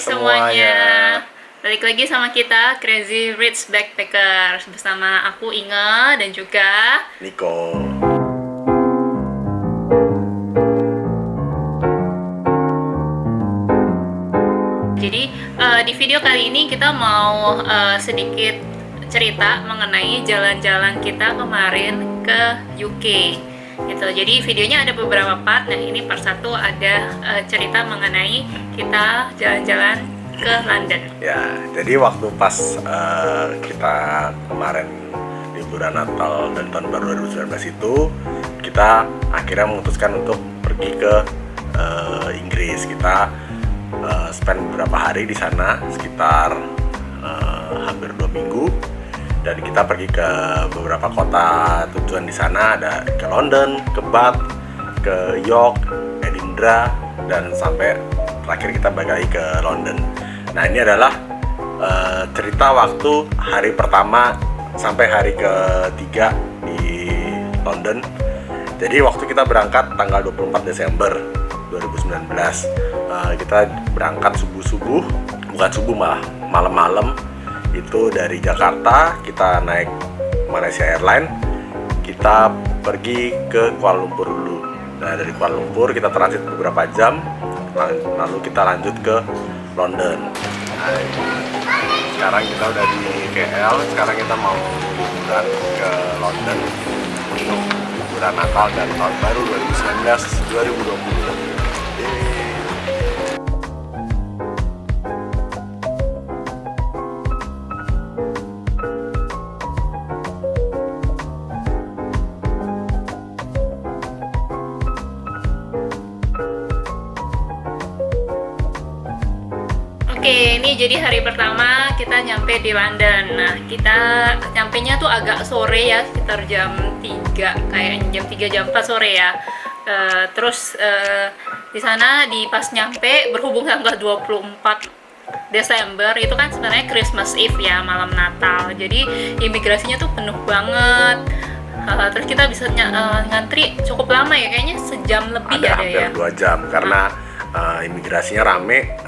semuanya. Balik lagi sama kita Crazy Rich Backpackers bersama aku Inge dan juga Niko. Jadi di video kali ini kita mau sedikit cerita mengenai jalan-jalan kita kemarin ke UK gitu. Jadi videonya ada beberapa part. Nah, ini part 1 ada cerita mengenai kita jalan-jalan ke London. Ya, jadi waktu pas kita kemarin liburan Natal dan tahun baru 2019 itu, kita akhirnya memutuskan untuk pergi ke Inggris. Kita spend beberapa hari di sana, sekitar hampir 2 minggu. Dan kita pergi ke beberapa kota tujuan di sana, ada ke London, ke Bath, ke York, Edinburgh, dan sampai terakhir kita balik lagi ke London. Nah, ini adalah cerita waktu hari pertama sampai hari ketiga di London. Jadi waktu kita berangkat tanggal 24 Desember 2019, kita berangkat subuh-subuh, bukan subuh malah malam-malam. Itu dari Jakarta kita naik Malaysia Airlines, kita pergi ke Kuala Lumpur dulu. Nah, dari Kuala Lumpur kita transit beberapa jam, lalu kita lanjut ke London. Nah, sekarang kita udah di KL, sekarang kita mau liburan ke London untuk liburan Natal dan tahun baru 2019-2020. Oke, ini jadi hari pertama kita nyampe di London. Nah, kita nyampenya tuh agak sore ya, sekitar jam 3, kayaknya jam 4 sore ya. Terus di sana pas nyampe, berhubung tanggal 24 Desember itu kan sebenarnya Christmas Eve ya, malam Natal. Jadi imigrasinya tuh penuh banget. Terus kita bisa ngantri cukup lama ya, kayaknya sejam lebih ada ya. Hampir 2 jam karena imigrasinya rame.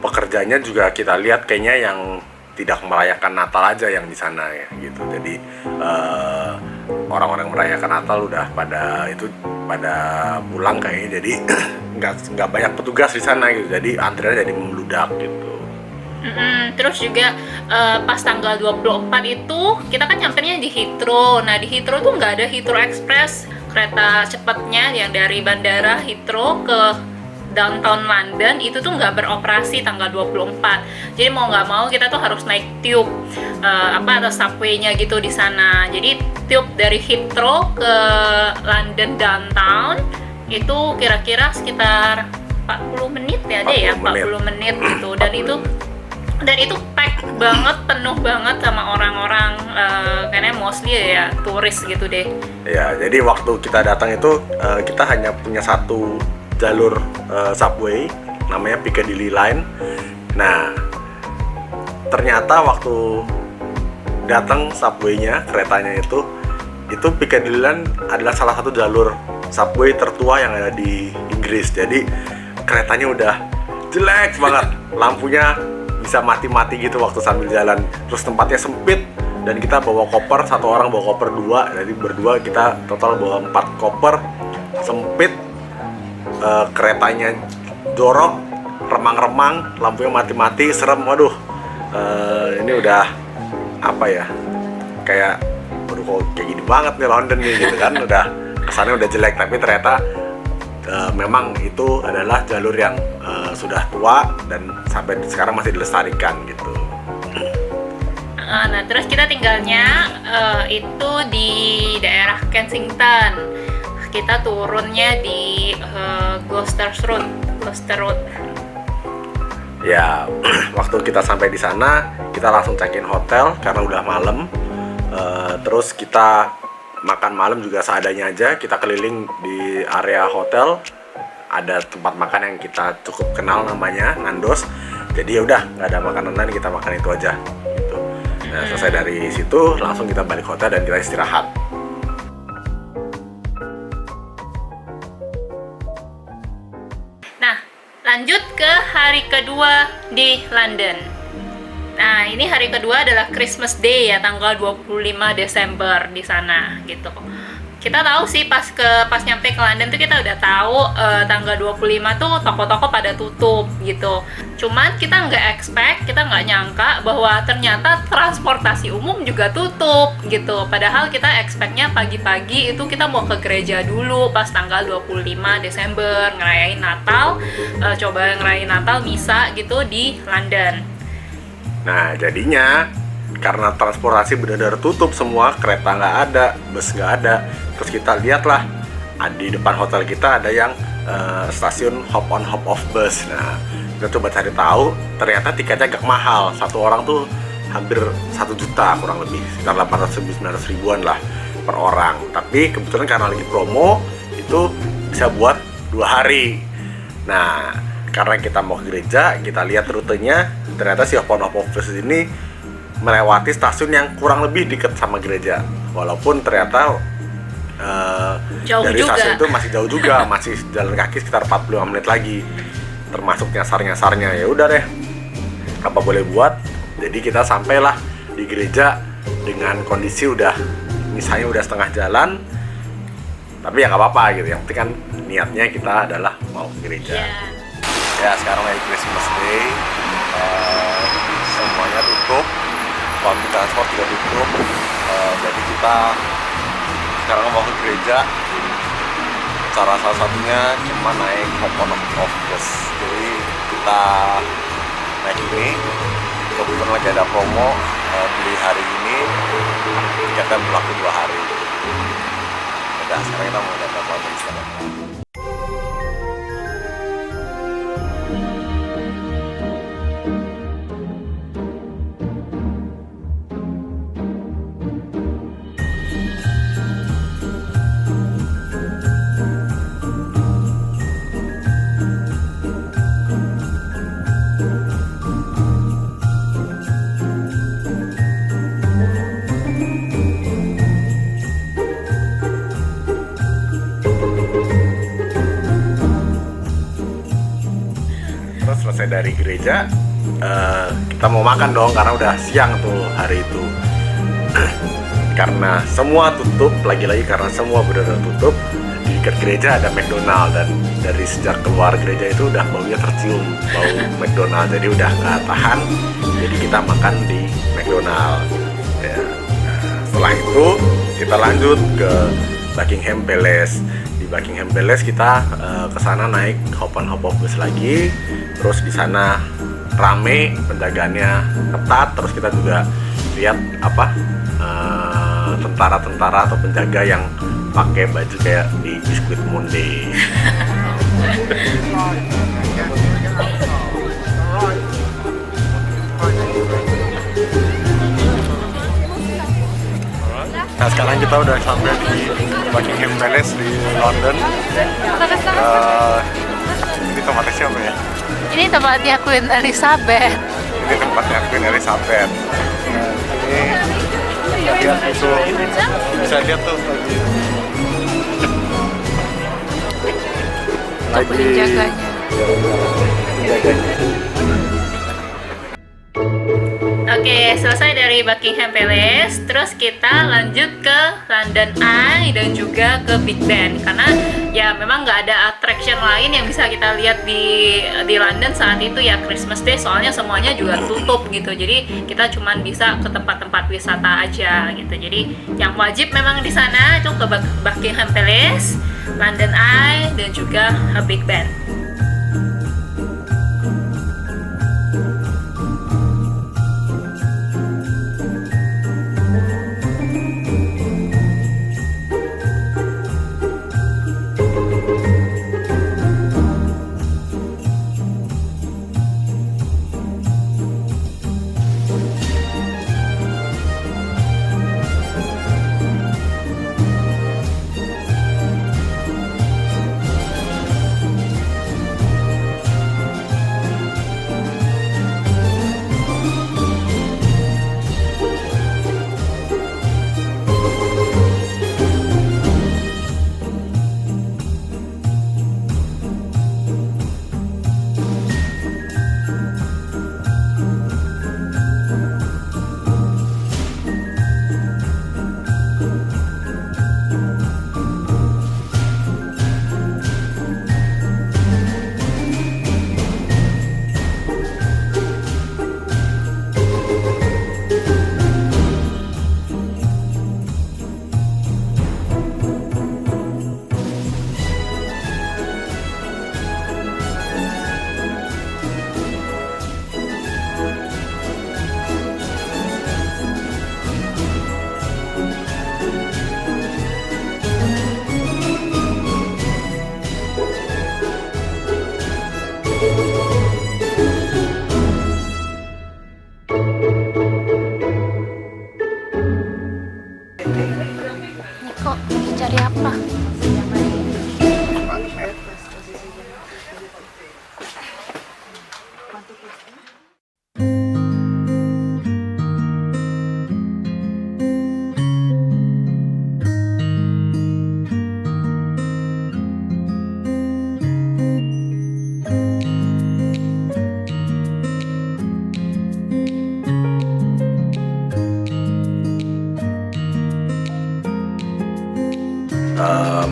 Pekerjanya juga kita lihat kayaknya yang tidak merayakan Natal aja yang di sana ya gitu. Jadi orang-orang merayakan Natal udah pada pulang kayaknya, jadi nggak banyak petugas di sana gitu. Jadi antriannya jadi membludak gitu. Terus juga pas tanggal 24 itu kita kan nyampenya di Heathrow. Nah, di Heathrow tuh nggak ada Heathrow Express, kereta cepatnya yang dari bandara Heathrow ke downtown London itu tuh nggak beroperasi tanggal 24. Jadi mau nggak mau kita tuh harus naik tube atau subway-nya gitu di sana. Jadi tube dari Heathrow ke London downtown itu kira-kira sekitar 40 menit ya deh ya, 40 menit gitu. Dan itu pack banget, penuh banget sama orang-orang, karena mostly ya turis gitu deh. Ya, jadi waktu kita datang itu kita hanya punya satu jalur subway, namanya Piccadilly Line. Nah, ternyata waktu datang subway-nya, keretanya itu Piccadilly Line adalah salah satu jalur subway tertua yang ada di Inggris. Jadi keretanya udah jelek banget, lampunya bisa mati-mati gitu waktu sambil jalan. Terus tempatnya sempit dan kita bawa koper, satu orang bawa koper 2, jadi berdua kita total bawa 4 koper, sempit. Keretanya jorok, remang-remang, lampunya mati-mati, serem. Waduh, ini udah apa ya, kayak kok kayak gini banget nih London nih gitu kan. Udah kesannya udah jelek, tapi ternyata memang itu adalah jalur yang sudah tua dan sampai sekarang masih dilestarikan gitu. Nah, terus kita tinggalnya itu di daerah Kensington. Kita turunnya di Gloucester Road. Ya, waktu kita sampai di sana, kita langsung check-in hotel karena udah malam. Terus kita makan malam juga seadanya aja. Kita keliling di area hotel, ada tempat makan yang kita cukup kenal namanya Nando's. Jadi ya udah, nggak ada makanan lain, kita makan itu aja gitu. Nah, selesai dari situ langsung kita balik hotel dan kita istirahat. lanjut ke hari kedua di London. Nah, ini hari kedua adalah Christmas Day ya, tanggal 25 Desember di sana gitu. Kita tahu sih pas nyampe ke London tuh kita udah tahu tanggal 25 tuh toko-toko pada tutup gitu. Cuman kita nggak expect, kita nggak nyangka bahwa ternyata transportasi umum juga tutup gitu. Padahal kita expectnya pagi-pagi itu kita mau ke gereja dulu pas tanggal 25 Desember ngerayain Natal, coba ngerayain Natal misa gitu di London. Nah, jadinya karena transportasi benar-benar tutup semua, kereta nggak ada, bus nggak ada. Terus kita lihatlah di depan hotel kita ada yang stasiun hop on hop off bus. Nah, kita coba cari tahu, ternyata tiketnya agak mahal. Satu orang tuh hampir 1 juta kurang lebih, sekitar 800-900 ribuan lah per orang. Tapi kebetulan karena lagi promo itu bisa buat 2 hari. Nah, karena kita mau ke gereja, kita lihat rutenya, ternyata si hop on hop off bus ini melewati stasiun yang kurang lebih dekat sama gereja. Walaupun ternyata dari juga. stasiun itu masih jauh juga, masih jalan kaki sekitar 45 menit lagi, termasuk nyasar-nyasarnya. Ya udah deh, apa boleh buat. Jadi kita sampailah di gereja dengan kondisi misalnya udah setengah jalan, tapi ya nggak apa-apa gitu. Yang penting kan niatnya kita adalah mau ke gereja. Ya, sekarang lagi Christmas Day, semuanya tutup, public transport juga tutup, jadi kita sekarang mau ke gereja. Cara salah satunya cuma naik hop on hop bus. Jadi kita naik ini, kebetulan lagi ada promo, beli hari ini tiketnya berlaku 2 hari. Udah, sekarang kita mau datang ke Instagram. Selesai dari gereja, kita mau makan dong karena udah siang tuh hari itu. Karena semua tutup, lagi-lagi karena semua benar-benar tutup, di dekat gereja ada McDonald, dan dari sejak keluar gereja itu udah baunya tercium, bau McDonald, jadi udah nggak tahan, jadi kita makan di McDonald ya. Nah, setelah itu kita lanjut ke Buckingham Palace. Di Buckingham Palace kita ke sana naik hop on hop off bus lagi. Terus di sana rame, penjagaannya ketat. Terus kita juga lihat tentara-tentara atau penjaga yang pakai baju kayak di Biskuit Monday. Nah, sekarang kita udah sampai di Buckingham Palace di London. Ini tempatnya siapa ya? Ini tempatnya Queen Elizabeth. Ini tempatnya Queen Elizabeth. Nah, ini lihat itu, bisa lihat tuh lagi Penjaganya. Oke, selesai dari Buckingham Palace, terus kita lanjut ke London Eye dan juga ke Big Ben, karena ya memang nggak ada attraction lain yang bisa kita lihat di London saat itu ya, Christmas Day, soalnya semuanya juga tutup gitu. Jadi kita cuman bisa ke tempat-tempat wisata aja gitu. Jadi yang wajib memang di sana itu ke Buckingham Palace, London Eye dan juga Big Ben.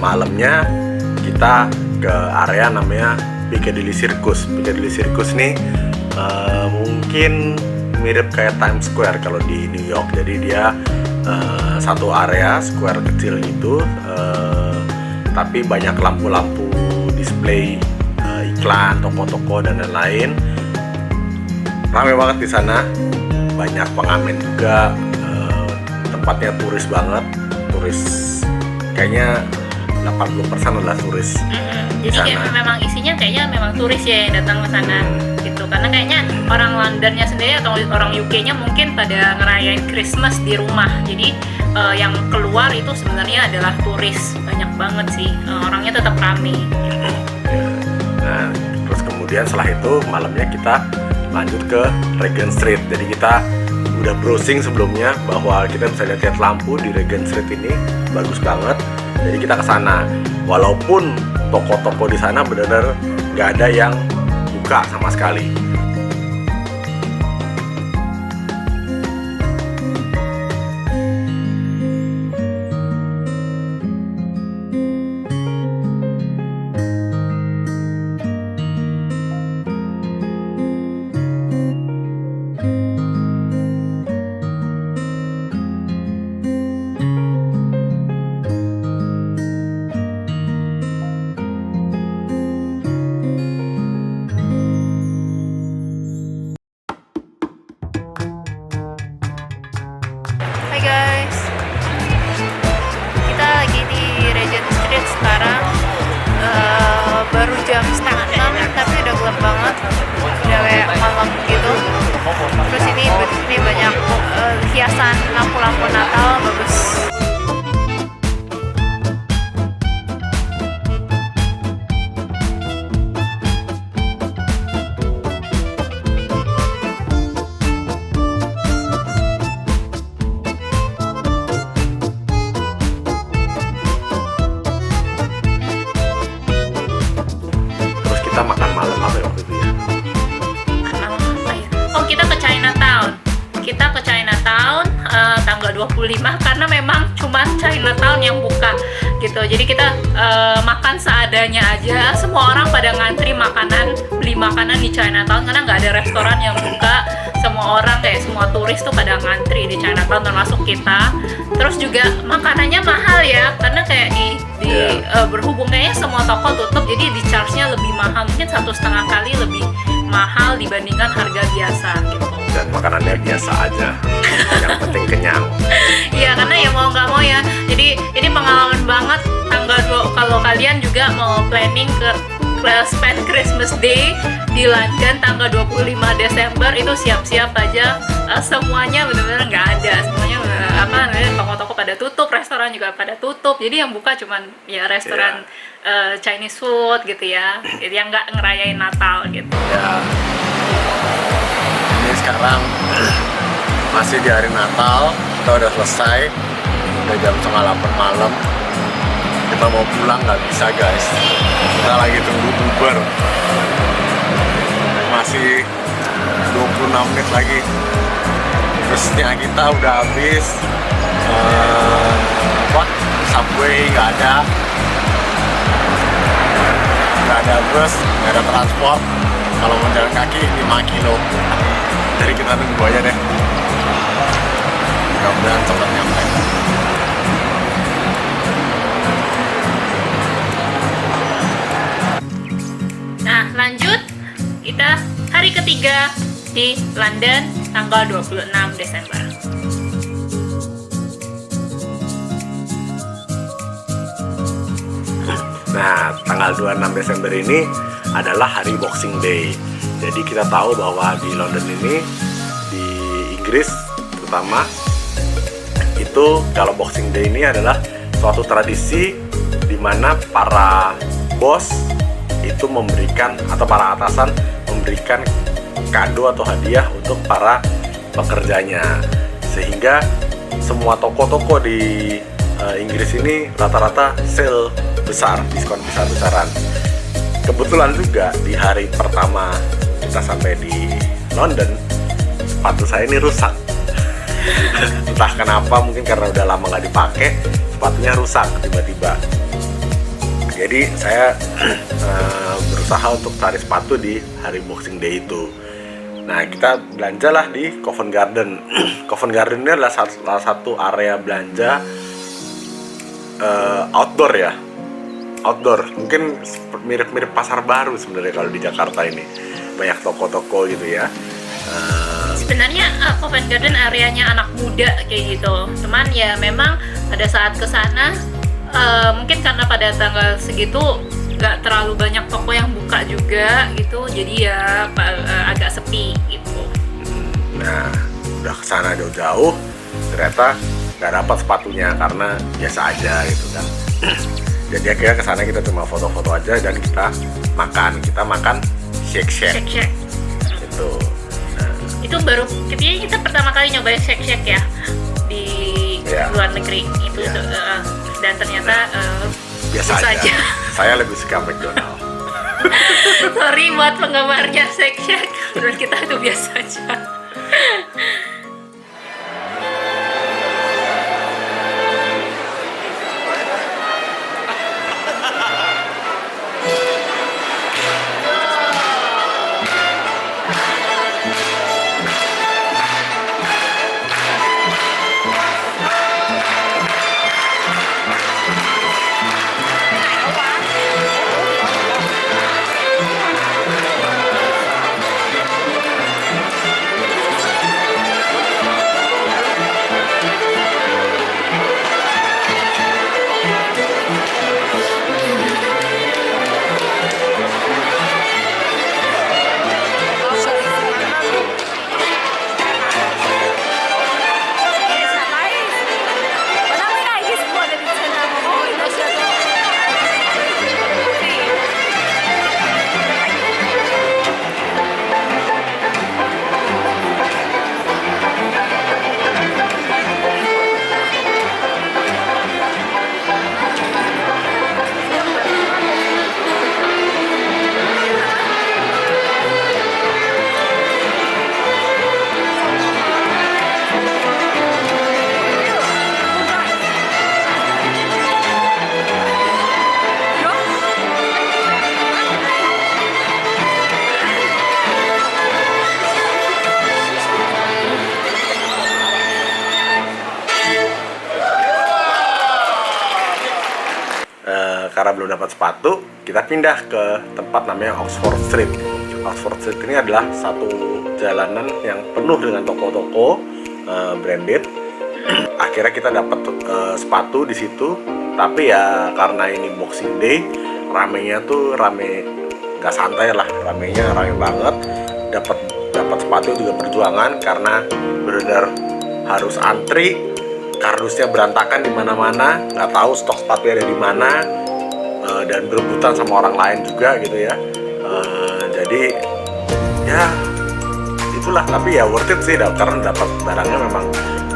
Malamnya kita ke area namanya Piccadilly Circus. Piccadilly Circus nih mungkin mirip kayak Times Square kalau di New York. Jadi dia satu area square kecil gitu, tapi banyak lampu-lampu display iklan, toko-toko dan lain-lain. Ramai banget di sana, banyak pengamen juga. Tempatnya turis banget, turis kayaknya 80% adalah turis. Jadi kayak memang isinya kayaknya memang turis ya yang datang ke sana gitu. Karena kayaknya orang Londonnya sendiri atau orang UK-nya mungkin pada ngerayain Christmas di rumah. Jadi yang keluar itu sebenarnya adalah turis, banyak banget sih. Orangnya tetap ramai. Nah, terus kemudian setelah itu malamnya kita lanjut ke Regent Street. Jadi kita udah browsing sebelumnya bahwa kita bisa lihat lampu di Regent Street ini bagus banget. Jadi kita ke sana. Walaupun toko-toko di sana benar-benar nggak ada yang buka sama sekali. Hai guys, kita lagi di Regent Street sekarang. Baru jam 5:30 tapi udah gelap banget, udah kayak malam gitu. Terus ini di sini banyak hiasan lampu-lampu Natal bagus. Kita makan malam apa ya waktu itu ya? Apa ya? Oh, kita ke Chinatown. Kita ke Chinatown tanggal 25 karena memang cuma Chinatown yang buka gitu. Jadi kita makan seadanya aja. Semua orang pada ngantri makanan, beli makanan di Chinatown karena nggak ada restoran yang buka. Semua orang kayak semua turis tuh pada ngantri di Chinatown termasuk kita. Terus juga makanannya mahal ya, karena kayak berhubung kayaknya semua toko tutup, jadi di charge-nya lebih mahal, mungkin 1,5 kali lebih mahal dibandingkan harga biasa gitu. Dan makanannya biasa aja, yang penting kenyang. Iya, karena ya mau nggak mau ya. Jadi ini pengalaman banget tanggal 2 kalau kalian juga mau planning ke spend Christmas Day di London tanggal 25 Desember itu siap-siap aja. Semuanya benar-benar nggak ada, semuanya toko-toko pada tutup, restoran juga pada tutup. Jadi yang buka cuman ya restoran Chinese food gitu ya, yang nggak ngerayain Natal gitu. Ya, ini sekarang masih di hari Natal, kita udah selesai, udah jam 7:30 malam. Kita mau pulang nggak bisa guys, kita lagi tunggu Uber, masih 26 menit lagi. Busnya kita udah habis, subway nggak ada bus, nggak ada transport. Kalau mau jalan kaki 5 kilo, jadi kita tunggu aja deh, mudah-mudahan cepat nyampe. Nah, lanjut, kita hari ketiga di London tanggal 26 Desember. Nah, tanggal 26 Desember ini adalah hari Boxing Day. Jadi kita tahu bahwa di London ini, di Inggris terutama, itu kalau Boxing Day ini adalah suatu tradisi di mana para bos itu memberikan, atau para atasan memberikan kado atau hadiah untuk para pekerjanya. Sehingga semua toko-toko di Inggris ini rata-rata sale besar, diskon besar-besaran. Kebetulan juga di hari pertama kita sampai di London, sepatu saya ini rusak. Entah kenapa, mungkin karena udah lama nggak dipakai, sepatunya rusak tiba-tiba. Jadi saya berusaha untuk cari sepatu di hari Boxing Day itu. Nah, kita belanjalah di Covent Garden. Covent Garden ini adalah salah satu area belanja outdoor ya. Outdoor, mungkin mirip-mirip pasar baru sebenarnya kalau di Jakarta ini. Banyak toko-toko gitu ya. Sebenarnya Covent Garden areanya anak muda kayak gitu. Cuman ya memang pada saat kesana mungkin karena pada tanggal segitu nggak terlalu banyak toko yang buka juga gitu. Jadi ya agak sepi gitu. Nah, udah kesana jauh-jauh, ternyata nggak dapat sepatunya karena biasa aja gitu kan. Jadi akhirnya kesana kita cuma foto-foto aja dan kita makan shake Shake Shack. gitu. Itu baru kita pertama kali nyobain Shake Shack ya di luar negeri itu. Dan ternyata biasa aja. Saya lebih suka McDonald. Sorry buat penggemarnya Shake Shack, menurut kita itu biasa aja. Karena belum dapat sepatu, kita pindah ke tempat namanya Oxford Street. Oxford Street ini adalah satu jalanan yang penuh dengan toko-toko branded. Akhirnya kita dapat sepatu di situ, tapi ya karena ini Boxing Day, ramenya tuh rame, nggak santai lah, ramenya rame banget. Dapat sepatu juga perjuangan karena benar-benar harus antri, kardusnya berantakan di mana-mana, nggak tahu stok sepatu ada di mana. Dan berebutan sama orang lain juga gitu ya. Jadi ya itulah, tapi ya worth it sih karena dapat barangnya memang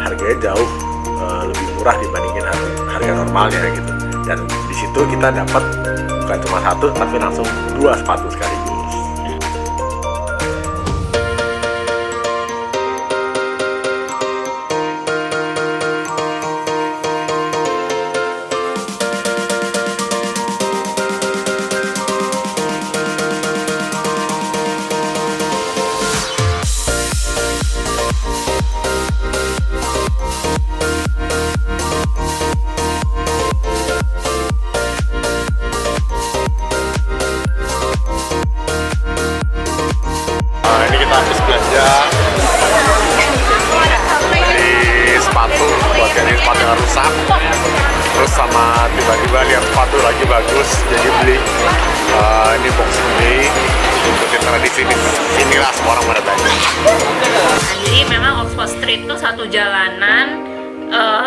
harganya jauh lebih murah dibandingin harga normalnya gitu. Dan di situ kita dapat bukan cuma satu tapi langsung 2 sepatu sekaligus. Ini kita habis belanja di sepatu buat ganti sepatu yang rusak, terus sama tiba-tiba lihat sepatu lagi bagus jadi beli. Ini Boxing Day, ikutin tradisi inilah semua orang pada belanja. Jadi memang Oxford Street itu satu jalanan,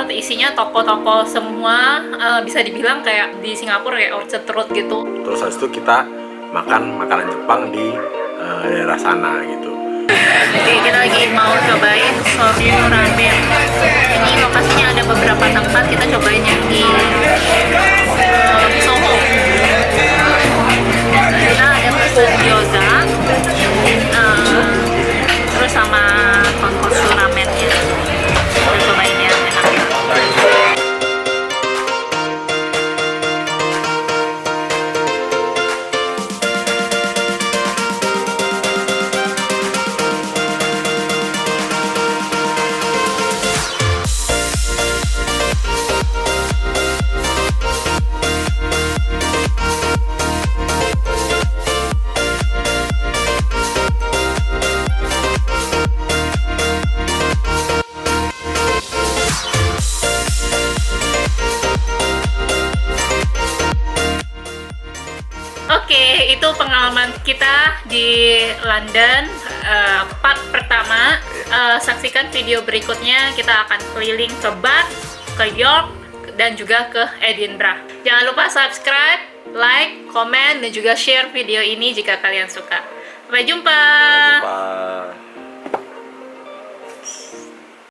isinya toko-toko semua, bisa dibilang kayak di Singapura kayak Orchard Road gitu. Terus habis itu kita makan makanan Jepang di daerah sana gitu. Jadi kita lagi mau cobain Soryu Ramen. Ini lokasinya ada beberapa tempat, kita cobain yang di Soho. Kita ada pesen gyoza, terus sama tonkotsu ramennya. Kita cobain ya, enak ya. Oke, itu pengalaman kita di London, part pertama. Saksikan video berikutnya, kita akan keliling ke Bath, ke York, dan juga ke Edinburgh. Jangan lupa subscribe, like, komen, dan juga share video ini jika kalian suka. Sampai jumpa! Sampai jumpa.